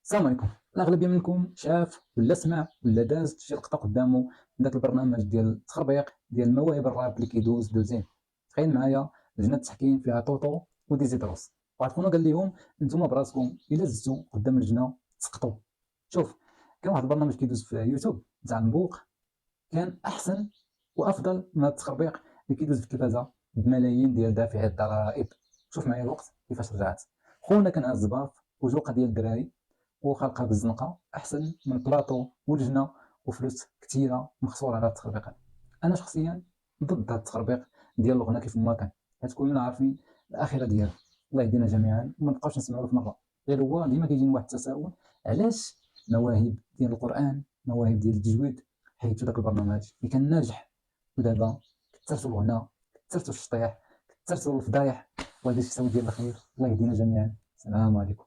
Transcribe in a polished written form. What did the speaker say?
السلام عليكم. الأغلبية منكم شاف ولا سمع ولا داز شي لقطة قدامه من داك البرنامج ديال التخربيق ديال مواهب الراب اللي كيدوز دوزين. تخيل معايا لجنة تحكيم فيها طوطو وديزيدروس، واحد خونا قال لهم انتم براسكم الا زدتوا قدام اللجنة تسقطوا. شوف، كان واحد البرنامج كيدوز في يوتيوب تاع المبوق، كان احسن وافضل من هاد التخربيق اللي كيدوز في التلفازة بملايين ديال دافعي الضرائب. شوف معايا الوقت كيفاش رجعت. خونا كان عازب وجوقه ديال الدراري وخلقها بالزنقه احسن من بلاطو ولجنه وفلوس كثيره مخسوره على التخربيقات. انا شخصيا ضد هذا التخربيق ديال الغنى كيف ما كان، حيت كلنا عارفين الاخره ديالو. الله يهدينا جميعا وما نبقاوش نسمعوا له في مره. غير هو ديما كيجيني واحد التساؤل، علاش مواهب ديال القران، مواهب ديال التجويد، حيدتوا ذاك البرنامج اللي كان ناجح، ودابا كثرتوا الغنى، كثرتوا الشطيح، كثرتوا الفضايح. الله يدير شي سوي ديال الخير. الله يهدينا جميعا. السلام عليكم.